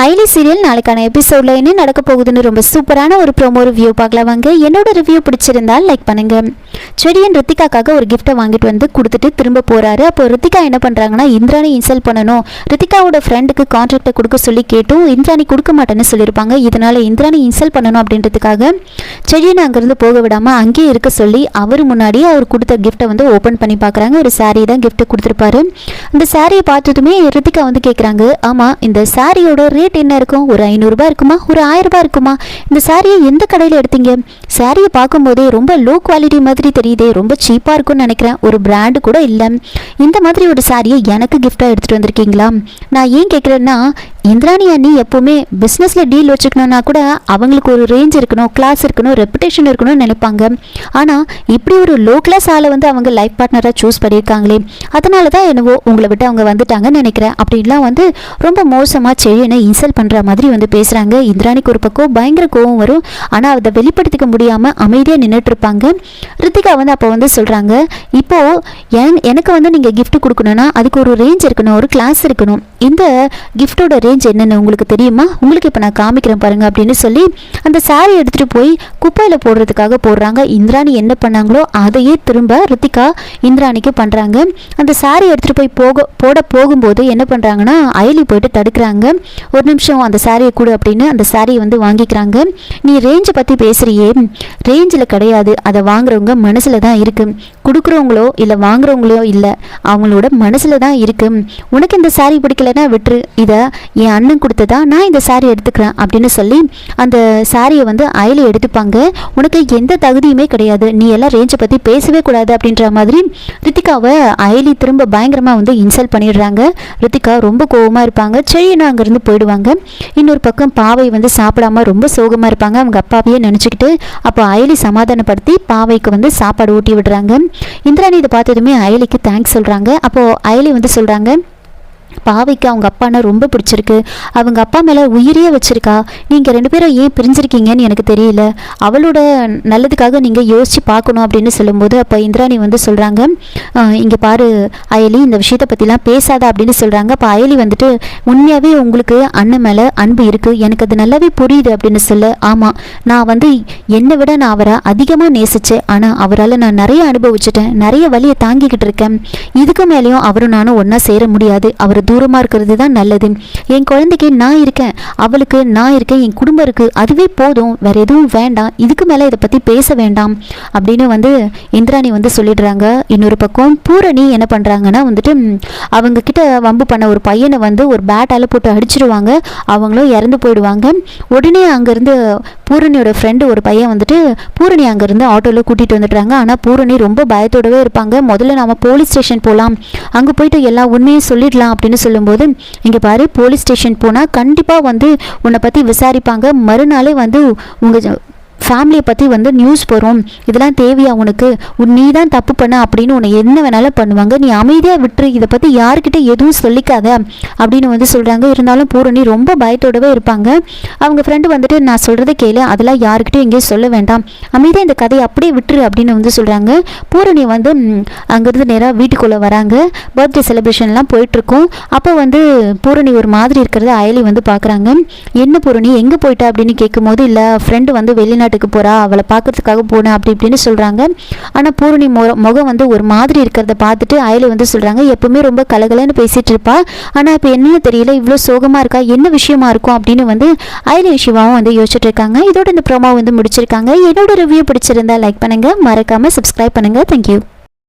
Ayali serial நாளைக்கான எபிசோட்ல என்ன நடக்க போகுதுன்னு ரொம்ப சூப்பரான ஒரு ப்ரோமோ ரிவ்யூ பார்க்கலாம் வாங்க. என்னோட ரிவ்யூ பிடிச்சிருந்தால் லைக் பண்ணுங்க. செடியன் ரித்திகாக்காக ஒரு கிஃப்ட்டை வாங்கிட்டு வந்து கொடுத்துட்டு திரும்ப போறாரு. அப்போ ரித்திகா என்ன பண்றாங்கன்னா இந்திராணி இன்சல்ட் பண்ணணும், ரித்திகாவோட ஃப்ரெண்டுக்கு கான்ட்ராக்டை கொடுக்க சொல்லி கேட்டும் இந்திராணி கொடுக்க மாட்டேன்னு சொல்லியிருப்பாங்க. இதனால இந்திராணி இன்சல்ட் பண்ணணும் அப்படின்றதுக்காக செடியனை அங்கிருந்து போக விடாம அங்கேயே இருக்க சொல்லி அவர் முன்னாடியே அவர் கொடுத்த கிஃப்ட்டை வந்து ஓப்பன் பண்ணி பார்க்குறாங்க. ஒரு சாரீ தான் கிஃப்ட் கொடுத்துருப்பாரு. அந்த சாரியை பார்த்ததுமே ரித்திகா வந்து கேட்குறாங்க, ஆமா இந்த சாரியோட ரேட் என்ன இருக்கும்? ஒரு 500 ரூபாய் இருக்குமா, ஒரு 1000 ரூபாய் இருக்குமா? இந்த சாரியை எந்த கடையில் எடுத்தீங்க? சாரியை பார்க்கும்போதே ரொம்ப லோ குவாலிட்டி மாதிரி தெரியுதே, ரொம்ப சீப்பாக இருக்கும்னு நினைக்கிறேன், ஒரு பிராண்டு கூட இல்லை. இந்த மாதிரி ஒரு சாரியை எனக்கு கிஃப்டாக எடுத்துகிட்டு வந்திருக்கீங்களா? நான் ஏன் கேட்குறேன்னா, இந்திராணி அண்ணி எப்போவுமே பிஸ்னஸில் டீல் வச்சுக்கணுன்னா கூட அவங்களுக்கு ஒரு ரேஞ்ச் இருக்கணும், கிளாஸ் இருக்கணும், ரெப்புடேஷன் இருக்கணும்னு நினைப்பாங்க. ஆனால் இப்படி ஒரு லோ கிளாஸ் ஆளை வந்து அவங்க லைஃப் பார்ட்னராக சூஸ் பண்ணியிருக்காங்களே, அதனால தான் என்னவோ உங்களை விட்டு அவங்க வந்துட்டாங்கன்னு நினைக்கிறேன் அப்படின்லாம் வந்து ரொம்ப மோசமாக செடியனை இன்சல்ட் பண்ணுற மாதிரி வந்து பேசுகிறாங்க. இந்திராணிக்கு ஒரு பக்கம் பயங்கர கோவம் வரும். ஆனால் அதை வெளிப்படுத்திக்க முடியாமல் அமைதியாக நின்றுட்டு இருப்பாங்க. ரித்திகா வந்து அப்போ வந்து சொல்கிறாங்க, இப்போது எனக்கு வந்து நீங்கள் கிஃப்ட் கொடுக்கணுன்னா அதுக்கு ஒரு ரேஞ்ச் இருக்கணும், ஒரு கிளாஸ் இருக்கணும். இந்த கிஃப்டோட ரேஞ்ச் என்னென்னு உங்களுக்கு தெரியுமா? உங்களுக்கு இப்போ நான் காமிக்கிறேன் பாருங்க அப்படின்னு சொல்லி அந்த சாரி எடுத்துகிட்டு போய் குப்பையில் போடுறதுக்காக போடுறாங்க. இந்திராணி என்ன பண்ணாங்களோ அதையே திரும்ப ரித்திகா இந்திராணிக்கு பண்ணுறாங்க. அந்த சாரி எடுத்துகிட்டு போய் போகும்போது என்ன பண்ணுறாங்கன்னா அயலி போயிட்டு தடுக்கிறாங்க. ஒரு நிமிஷம் அந்த சாரியை கொடு அப்படின்னு அந்த சாரியை வந்து வாங்கிக்கிறாங்க. நீ ரேஞ்சை பற்றி பேசுகிறியே, ரேஞ்சில் கிடையாது, அதை வாங்குறவங்க மனசில் தான் இருக்குது. கொடுக்குறவங்களோ இல்லை வாங்குறவங்களோ இல்லை, அவங்களோட மனசில் தான் இருக்குது. உனக்கு இந்த சாரி பிடிக்கலன்னா விட்டுரு, இதை என் அண்ணன் கொடுத்ததா, நான் இந்த சாரி எடுத்துக்கிறேன் அப்படின்னு சொல்லி அந்த சாரியை வந்து அயலி எடுத்துப்பாங்க. உனக்கு எந்த தகுதியுமே கிடையாது, நீ எல்லாம் ரேஞ்சை பற்றி பேசவே கூடாது அப்படின்ற மாதிரி ரித்திகாவை அயலி திரும்ப பயங்கரமாக வந்து இன்சல்ட் பண்ணிடுறாங்க. ரித்திகா ரொம்ப கோவமாக இருப்பாங்க. செடியனும் அங்கேருந்து போயிடுவாங்க. இன்னொரு பக்கம் பாவை வந்து சாப்பிடாம ரொம்ப சோகமாக இருப்பாங்க. அவங்க அப்பாவையே நினச்சிக்கிட்டு அப்போ அயலி சமாதானப்படுத்தி பாவைக்கு வந்து சாப்பாடு ஊட்டி விடுறாங்க. இந்திராணி இதை பார்த்ததுமே அயலிக்கு தேங்க்ஸ் சொல்கிறாங்க. அப்போது அயலி வந்து சொல்கிறாங்க, பாவைக்கு அவங்க அப்பானா ரொம்ப பிடிச்சிருக்கு, அவங்க அப்பா மேலே உயிரியே வச்சிருக்கா, நீங்கள் 2 பேரும் ஏன் பிரிஞ்சிருக்கீங்கன்னு எனக்கு தெரியல, அவளோட நல்லதுக்காக நீங்கள் யோசித்து பார்க்கணும் அப்படின்னு சொல்லும்போது அப்போ இந்திராணி வந்து சொல்கிறாங்க, இங்கே பாரு அயலி, இந்த விஷயத்தை பற்றிலாம் பேசாத அப்படின்னு சொல்கிறாங்க. அப்போ அயலி வந்துட்டு உண்மையாகவே உங்களுக்கு அண்ணன் மேலே அன்பு இருக்குது, எனக்கு அது நல்லாவே புரியுது அப்படின்னு சொல்ல, ஆமாம் நான் வந்து என்னை விட நான் அவரை அதிகமாக நேசித்தேன், ஆனால் அவரால் நான் நிறைய அனுபவிச்சுட்டேன், நிறைய வலியை தாங்கிக்கிட்டு இருக்கேன், இதுக்கு மேலேயும் அவரும் நானும் ஒன்றா சேர முடியாது, அவர் தூரமாக இருக்கிறது தான் நல்லது. என் குழந்தைக்கு நான் இருக்கேன், அவளுக்கு நான் இருக்கேன், என் குடும்பம் இருக்குது, அதுவே போதும், வேறு எதுவும் வேண்டாம், இதுக்கு மேலே இதை பற்றி பேச வேண்டாம் அப்படின்னு வந்து இந்திராணி வந்து சொல்லிடுறாங்க. இன்னொரு பக்கம் பூரணி என்ன பண்ணுறாங்கன்னா வந்துட்டு அவங்க கிட்ட வம்பு பண்ண ஒரு பையனை வந்து ஒரு பேட்டால் போட்டு அடிச்சிடுவாங்க. அவங்களும் இறந்து போயிடுவாங்க. உடனே அங்கேருந்து பூரணியோட ஃப்ரெண்டு ஒரு பையன் வந்துட்டு பூரணி அங்கேருந்து ஆட்டோவில் கூட்டிகிட்டு வந்துடுறாங்க. ஆனால் பூரணி ரொம்ப பயத்தோடவே இருப்பாங்க. முதல்ல நாம் போலீஸ் ஸ்டேஷன் போகலாம், அங்கே போயிட்டு எல்லா உண்மையும் சொல்லிடலாம் அப்படின்னு சொல்லும்போது, இங்கே பாரு போலீஸ் ஸ்டேஷன் போனால் கண்டிப்பாக வந்து உன்னை பற்றி விசாரிப்பாங்க, மறுநாளே வந்து உங்கள் ஃபேமிலியை பற்றி வந்து நியூஸ் போகிறோம், இதெல்லாம் தேவையா உனக்கு, நீ தான் தப்பு பண்ண அப்படின்னு உன்னை என்ன வேணாலும் பண்ணுவாங்க, நீ அமைதியாக விட்டுரு, இதை பற்றி யாருக்கிட்ட எதுவும் சொல்லிக்காத அப்படின்னு வந்து சொல்கிறாங்க. இருந்தாலும் பூரணி ரொம்ப பயத்தோடவே இருப்பாங்க. அவங்க ஃப்ரெண்டு வந்துட்டு நான் சொல்கிறத கேளு, அதெல்லாம் யாருக்கிட்டையும் எங்கேயும் சொல்ல வேண்டாம், அமைதியாக இந்த கதையை அப்படியே விட்டுரு அப்படின்னு வந்து சொல்கிறாங்க. பூரணி வந்து அங்கேருந்து நேராக வீட்டுக்குள்ளே வராங்க. பர்த்டே செலிப்ரேஷன்லாம் போயிட்டுருக்கோம். அப்போ வந்து பூரணி ஒரு மாதிரி இருக்கிறத அயலி வந்து பார்க்குறாங்க. என்ன பூரணி எங்கே போயிட்டா அப்படின்னு கேட்கும்போது, இல்லை ஃப்ரெண்டு வந்து வெளிநாட்டுக்கு போறா, அவளை பார்க்கறதுக்காக போனேன் அப்படி இப்படின்னு சொல்றாங்க. ஆனா பூரணி முகம் வந்து ஒரு மாதிரி இருக்கிறத பார்த்துட்டு அயலி வந்து சொல்றாங்க, எப்பவுமே ரொம்ப கலகலன்னு பேசிட்டு இருப்பா, ஆனா இப்போ என்னன்னு தெரியல, இவ்வளோ சோகமா இருக்கா, என்ன விஷயமா இருக்கும் அப்படின்னு வந்து அயலி விஷயமாவும் வந்து யோசிச்சுட்டு இருக்காங்க. இதோட இந்த ப்ரோமோ வந்து முடிச்சிருக்காங்க. என்னோட ரிவ்யூ பிடிச்சிருந்தா லைக் பண்ணுங்க, மறக்காம சப்ஸ்கிரைப் பண்ணுங்க. தேங்க்யூ.